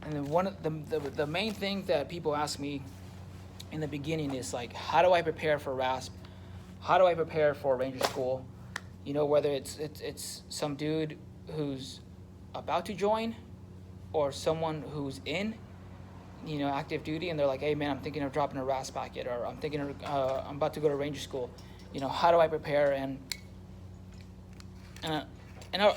And then one of the main thing that people ask me in the beginning is like, how do I prepare for Rasp? How do I prepare for Ranger School? You know, whether it's some dude who's about to join or someone who's in, you know, active duty, and they're like, hey man, I'm thinking of dropping a Rasp packet, or I'm thinking of, I'm about to go to Ranger School. You know, how do I prepare? And I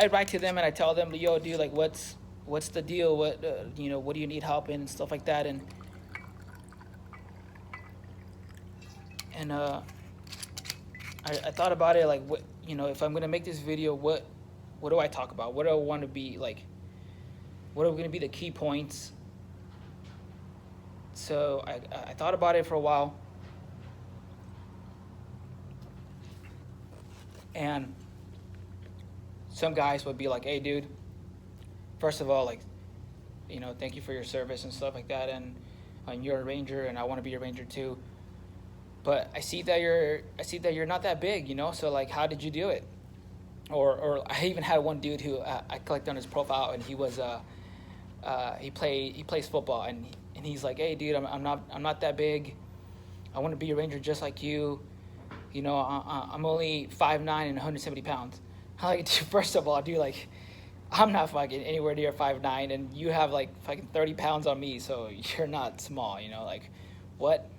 write to them and I tell them, yo, dude, like, what's the deal? What you know, what do you need help in and stuff like that? And I thought about it, like, what, you know, if I'm gonna make this video, what do I talk about? What do I want to be like? What are going to be the key points? So I thought about it for a while, and some guys would be like, hey dude, first of all, like, you know, thank you for your service and stuff like that, and you're a ranger and I want to be a ranger too, but I see that you're not that big, you know, so like, how did you do it? Or I even had one dude who I clicked on his profile, and he was he plays football, and he's like, hey dude, I'm not that big, I want to be a ranger just like you. You know, I'm only 5'9" and 170 pounds. I'm like, dude, first of all, dude, like, I'm not fucking anywhere near 5'9", and you have like fucking 30 pounds on me, so you're not small, you know, like, what?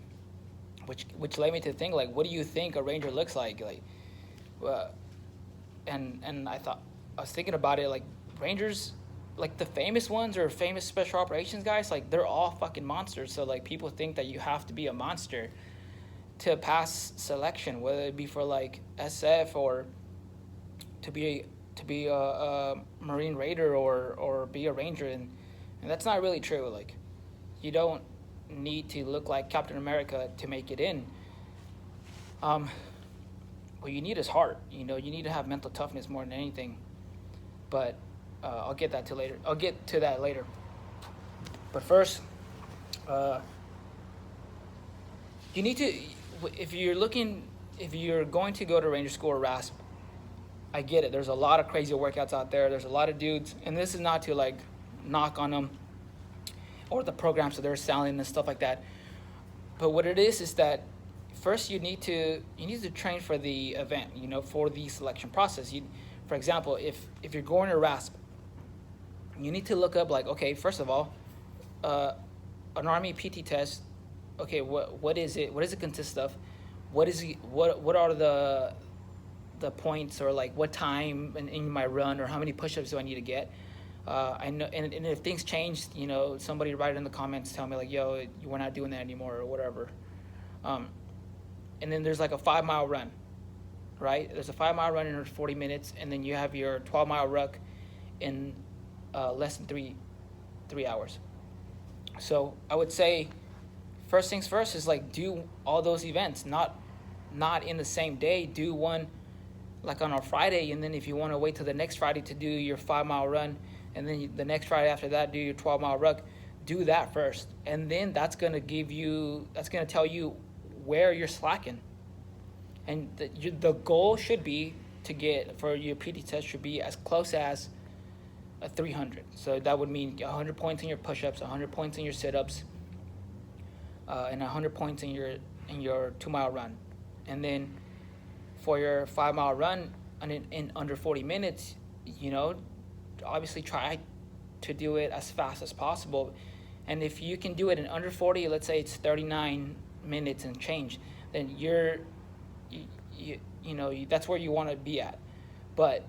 Which led me to think, like, what do you think a ranger looks like? And I was thinking about it, like, rangers, like the famous ones or famous special operations guys, like, they're all fucking monsters. So like, people think that you have to be a monster to pass selection, whether it be for like SF or to be a Marine Raider or be a Ranger, and that's not really true. Like, you don't need to look like Captain America to make it in. What you need is heart. You know, you need to have mental toughness more than anything. But I'll get that to later. I'll get to that later. But first, you need to, if you're going to go to Ranger School or Rasp, I get it. There's a lot of crazy workouts out there. There's a lot of dudes, and this is not to like knock on them or the programs that they're selling and stuff like that. But what it is that first you need to train for the event, you know, for the selection process. For example, if you're going to Rasp, you need to look up, like, okay, first of all, an Army PT test. Okay, what is it? What does it consist of? What are the points, or like what time in my run, or how many push-ups do I need to get? I know, and if things change, you know, somebody write it in the comments, tell me like, yo, we're not doing that anymore or whatever. And then there's like a 5-mile run, right? There's a 5-mile run in 40 minutes, and then you have your 12-mile ruck in less than three hours. So I would say, first things first is like, do all those events, not in the same day. Do one like on a Friday, and then if you want to wait till the next Friday to do your 5-mile run, and then the next Friday after that do your 12-mile ruck, do that first, and then that's gonna tell you where you're slacking. And the goal should be to get, for your PT test, should be as close as a 300. So that would mean 100 points in your push-ups, 100 points in your sit-ups, and 100 points in your 2-mile run. And then for your 5-mile run in under 40 minutes, you know, obviously try to do it as fast as possible. And if you can do it in under 40, let's say it's 39 minutes and change, then you know, that's where you want to be at. But,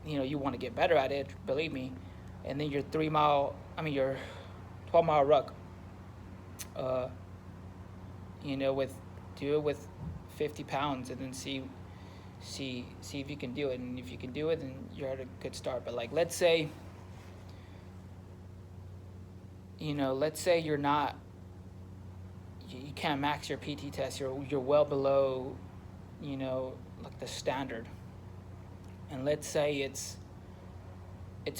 you know, you want to get better at it, believe me. And then your 12-mile ruck, you know, do it with 50 pounds, and then see if you can do it. And if you can do it, then you're at a good start. But like, let's say you're not, you can't max your PT test, you're well below, you know, like the standard. And let's say it's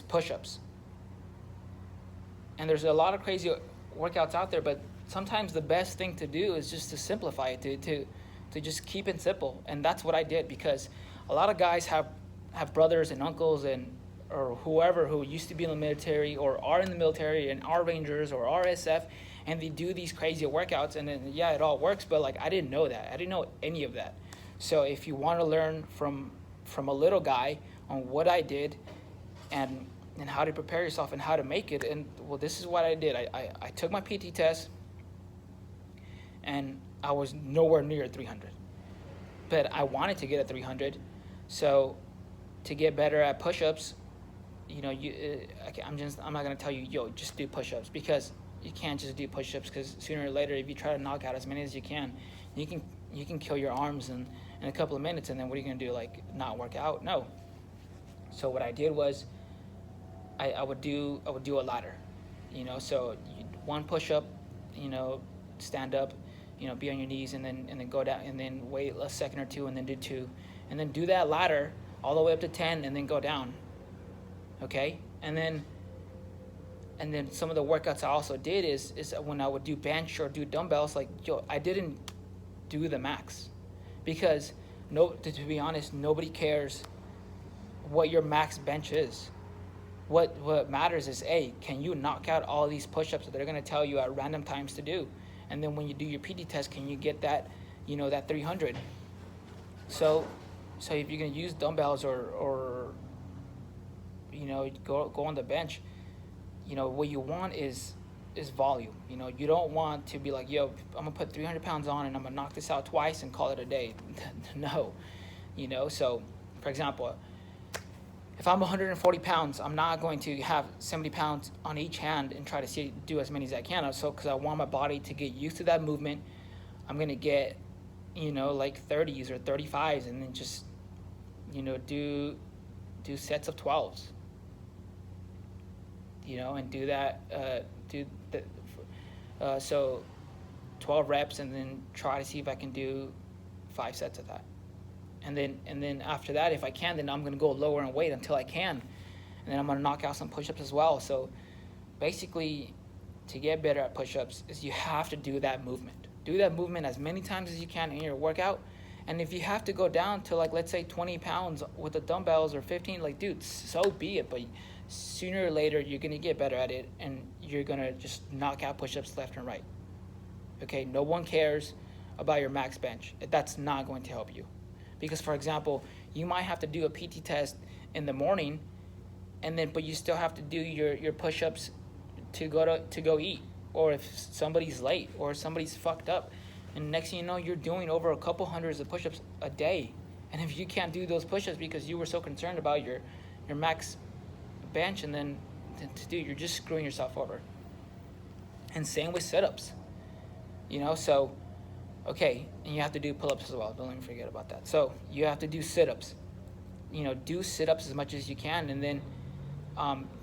push-ups. And there's a lot of crazy workouts out there, but sometimes the best thing to do is just to simplify it, to just keep it simple. And that's what I did, because a lot of guys have brothers and uncles and or whoever who used to be in the military or are in the military and are Rangers or are SF, and they do these crazy workouts, and then yeah, it all works, but like I didn't know that. I didn't know any of that. So if you want to learn from a little guy on what I did and how to prepare yourself and how to make it, and well, this is what I did. I took my PT test, and I was nowhere near 300, but I wanted to get a 300. So to get better at push-ups, I'm not gonna tell you, yo, just do push-ups, because you can't just do push-ups, because sooner or later, if you try to knock out as many as you can kill your arms in a couple of minutes, and then what are you gonna do, like not work out? No. So what I did was I would do a ladder, so one push-up, stand up, be on your knees, and then go down, and then wait a second or two, and then do two, and then do that ladder all the way up to 10, and then go down. Okay, and then some of the workouts I also did is when I would do bench or do dumbbells, like, yo, I didn't do the max, because to be honest, nobody cares what your max bench is. What matters is, can you knock out all these push-ups that they're going to tell you at random times to do? And then when you do your PT test, can you get that, that 300? So if you're going to use dumbbells or go on the bench, what you want is volume. You don't want to be like, yo, I'm going to put 300 pounds on and I'm going to knock this out twice and call it a day. No. So, for example, if I'm 140 pounds, I'm not going to have 70 pounds on each hand and try to do as many as I can. So, because I want my body to get used to that movement, I'm going to get, like 30s or 35s, and then just, do sets of 12s, and do that, so 12 reps, and then try to see if I can do 5 sets of that. And then after that, if I can, then I'm going to go lower in weight until I can. And then I'm going to knock out some push-ups as well. So basically, to get better at push-ups is you have to do that movement. Do that movement as many times as you can in your workout. And if you have to go down to, like, let's say 20 pounds with the dumbbells, or 15, like, dude, so be it. But sooner or later, you're going to get better at it, and you're going to just knock out push-ups left and right. Okay, no one cares about your max bench. That's not going to help you. Because, for example, you might have to do a PT test in the morning, but you still have to do your push-ups to go eat, or if somebody's late or somebody's fucked up, and next thing you know, you're doing over a couple hundreds of push-ups a day. And if you can't do those push-ups because you were so concerned about your max bench, and then you're just screwing yourself over. And same with sit-ups, so. Okay, and you have to do pull-ups as well. Don't let me forget about that. So you have to do sit-ups. Do sit-ups as much as you can, and then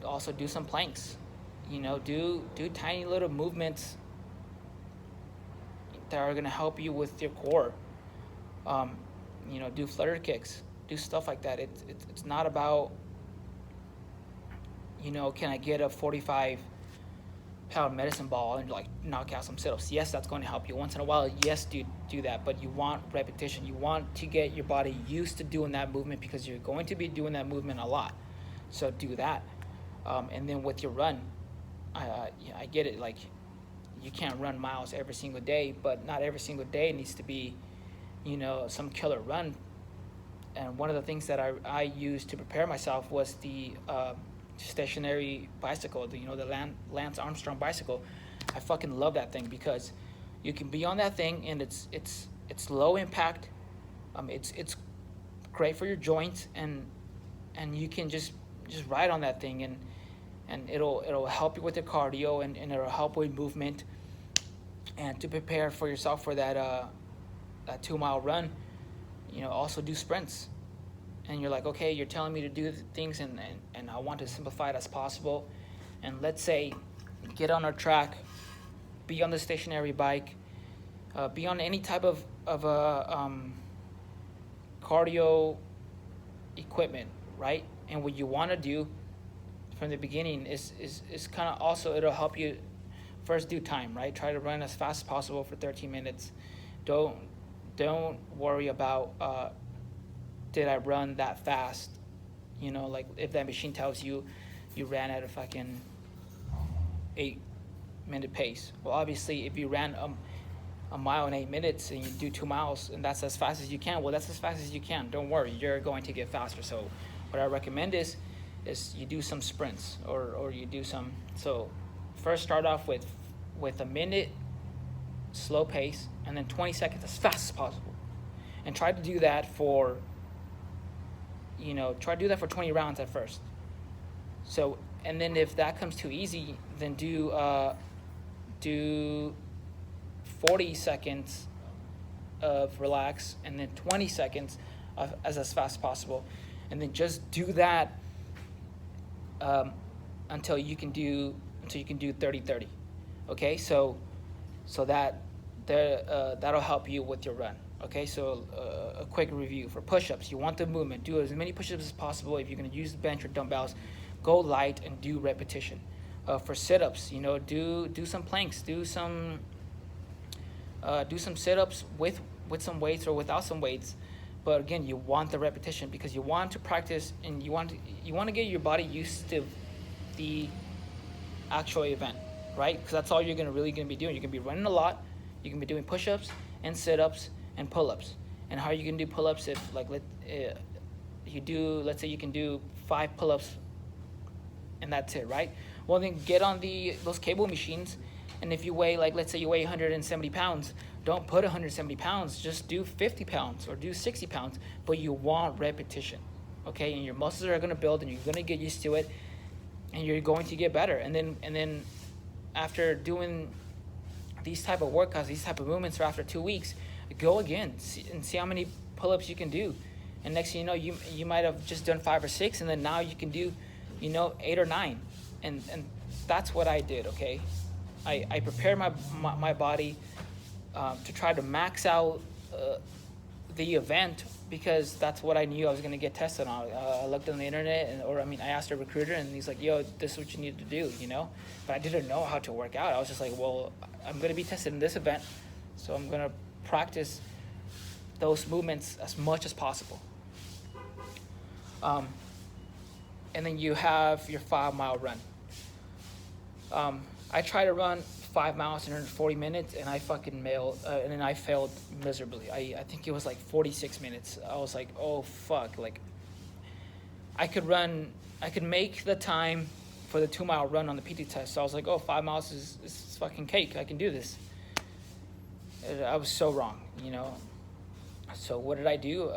also do some planks. Do tiny little movements that are going to help you with your core. Do flutter kicks. Do stuff like that. It's not about, can I get a 45-pound medicine ball and like knock out some sit-ups. Yes, that's going to help you once in a while. Yes, do that, but you want repetition. You want to get your body used to doing that movement, because you're going to be doing that movement a lot. So do that. And then with your run, I get it. Like, you can't run miles every single day, but not every single day needs to be, some killer run. And one of the things that I used to prepare myself was the stationary bicycle, the Lance Armstrong bicycle. I fucking love that thing, because you can be on that thing, and it's low impact. It's great for your joints, and you can just ride on that thing, and it'll help you with the cardio, and it'll help with movement. And to prepare for yourself for that 2-mile run, also do sprints. And you're like, okay, you're telling me to do things, and I want to simplify it as possible. And let's say, get on our track, be on the stationary bike, be on any type of cardio equipment, right? And what you want to do from the beginning is kind of also, it'll help you first do time, right? Try to run as fast as possible for 13 minutes. Don't worry about did I run that fast, You know, like if that machine tells you you ran at a fucking 8-minute pace. Well, obviously, if you ran a mile in 8 minutes and you do 2 miles and that's as fast as you can, well, that's as fast as you can. Don't worry, you're going to get faster. So what I recommend is you do some sprints or you do some. So first start off with a minute slow pace and then 20 seconds as fast as possible. And try to do that for 20 rounds at first. So, and then if that comes too easy, then do 40 seconds of relax and then 20 seconds of as fast as possible. And then just do that until you can do 30-30. Okay, so that'll help you with your run. Okay, so a quick review for push-ups. You want the movement. Do as many push-ups as possible. If you're going to use the bench or dumbbells, go light and do repetition. For sit-ups, do some planks. Do some sit-ups with some weights or without some weights. But again, you want the repetition because you want to practice and you want to get your body used to the actual event, right? Because that's all you're really going to be doing. You're going to be running a lot. You can be doing push-ups and sit-ups and pull-ups. And how are you going to do pull-ups if let's say you can do 5 pull-ups and that's it, right? Well, then get on those cable machines, and if you weigh, let's say you weigh 170 pounds, don't put 170 pounds, just do 50 pounds or do 60 pounds, but you want repetition, okay? And your muscles are going to build and you're going to get used to it and you're going to get better. And then after doing these type of workouts, these type of movements, or after 2 weeks, go again and see how many pull-ups you can do. And next thing you know, you might have just done 5 or 6, and then now you can do 8 or 9. And that's what I did. Okay, I prepared my body to try to max out the event because that's what I knew I was going to get tested on. I looked on the internet, I asked a recruiter, and he's like, yo, this is what you need to do, But I didn't know how to work out. I was just like, well, I'm going to be tested in this event, so I'm going to practice those movements as much as possible. And then you have your 5-mile run. I tried to run 5 miles in under 40 minutes, and I fucking and then I failed miserably. I think it was 46 minutes. I was like, oh fuck, I could make the time for the 2-mile run on the PT test. So I was like, oh, 5 miles is fucking cake. I can do this. I was so wrong, So what did I do?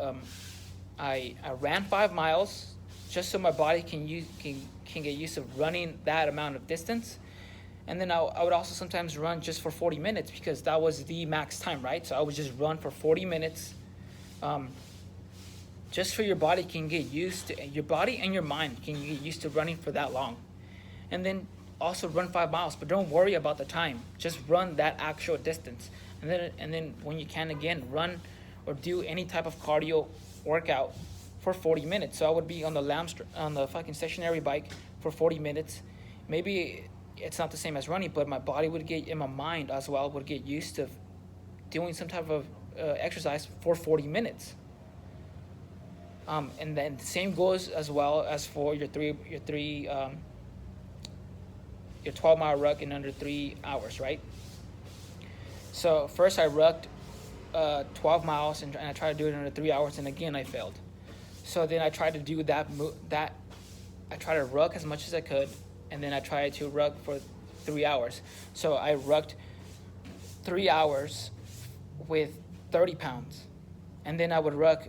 I ran 5 miles just so my body can get used to running that amount of distance. And then I would also sometimes run just for 40 minutes because that was the max time, right? So I would just run for 40 minutes just so your body can get used to, your body and your mind can get used to running for that long. And then also run 5 miles, but don't worry about the time. Just run that actual distance. And then when you can, again, run or do any type of cardio workout for 40 minutes. So I would be on the fucking stationary bike for 40 minutes. Maybe it's not the same as running, but my body would get, in my mind as well, would get used to doing some type of exercise for 40 minutes. And then the same goes as well as for your 12-mile ruck in under 3 hours, right? So first I rucked 12 miles and I tried to do it in under 3 hours, and again I failed. So then I tried to do that. I tried to ruck as much as I could, and then I tried to ruck for 3 hours. So I rucked 3 hours with 30 pounds, and then I would ruck,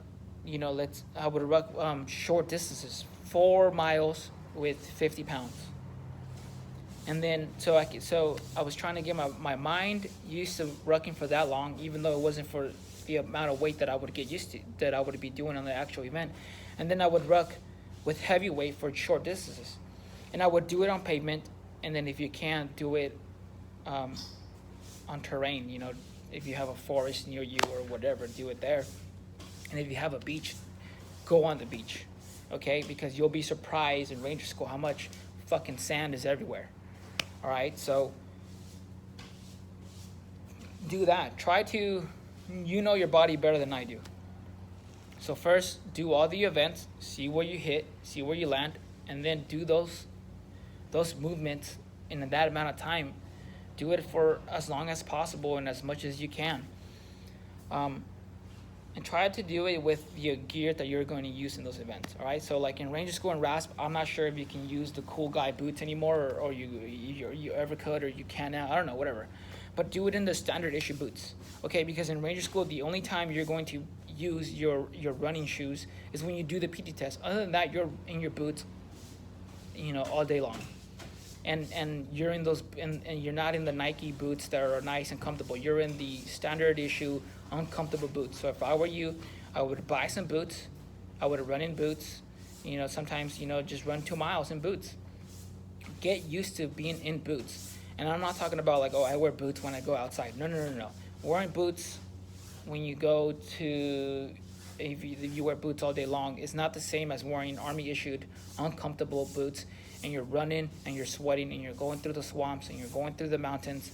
short distances, 4 miles with 50 pounds. And then so I was trying to get my mind used to rucking for that long, even though it wasn't for the amount of weight that I would get used to, that I would be doing on the actual event. And then I would ruck with heavy weight for short distances. And I would do it on pavement, and then if you can, do it on terrain. If you have a forest near you or whatever, do it there. And if you have a beach, go on the beach, okay? Because you'll be surprised in Ranger School how much fucking sand is everywhere. All right, so do that. Try to, your body better than I do. So first, do all the events, see where you hit, see where you land, and then do those movements in that amount of time. Do it for as long as possible and as much as you can. And try to do it with the gear that you're going to use in those events. All right. So like in Ranger School and Rasp, I'm not sure if you can use the cool guy boots anymore, or you ever could, or you can now. I don't know, whatever. But do it in the standard issue boots. Okay, because in Ranger School, the only time you're going to use your running shoes is when you do the PT test. Other than that, you're in your boots, all day long. And you're in those, and you're not in the Nike boots that are nice and comfortable. You're in the standard issue uncomfortable boots. So if I were you, I would buy some boots. I would run in boots. Sometimes just run 2 miles in boots. Get used to being in boots. And I'm not talking about like, oh, I wear boots when I go outside. No. Wearing boots when you go to, if you wear boots all day long, is not the same as wearing Army issued uncomfortable boots, and you're running and you're sweating and you're going through the swamps and you're going through the mountains.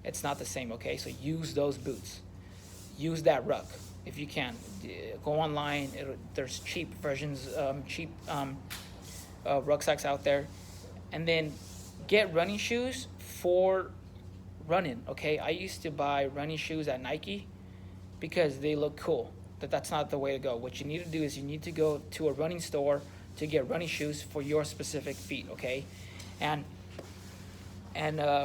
It's not the same, okay? So use those boots. Use that Ruck if you can. Go online. There's cheap versions, rucksacks out there. And then get running shoes for running, okay? I used to buy running shoes at Nike because they look cool. That's not the way to go. What you need to do is you need to go to a running store to get running shoes for your specific feet, okay? And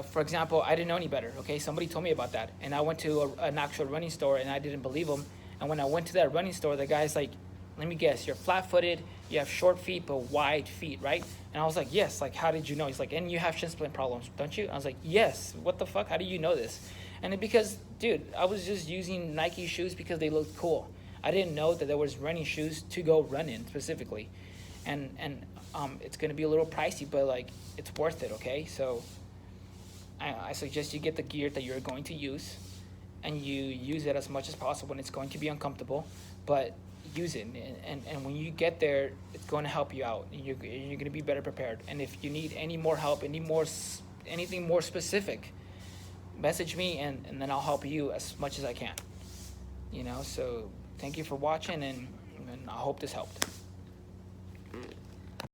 for example, I didn't know any better, okay? Somebody told me about that, and I went to an actual running store, and I didn't believe them. And when I went to that running store, the guy's like, let me guess, you're flat-footed, you have short feet but wide feet, right? And I was like, yes. Like, how did you know? He's like, and you have shin splint problems, don't you? I was like, yes. What the fuck? How do you know this? And because, dude, I was just using Nike shoes because they looked cool. I didn't know that there was running shoes to go run in specifically. And it's going to be a little pricey, but like it's worth it, okay? So I suggest you get the gear that you're going to use, and you use it as much as possible. And it's going to be uncomfortable, but use it. And when you get there, it's going to help you out, and you're going to be better prepared. And if you need any more help, anything more specific, message me, and then I'll help you as much as I can. So thank you for watching, and I hope this helped.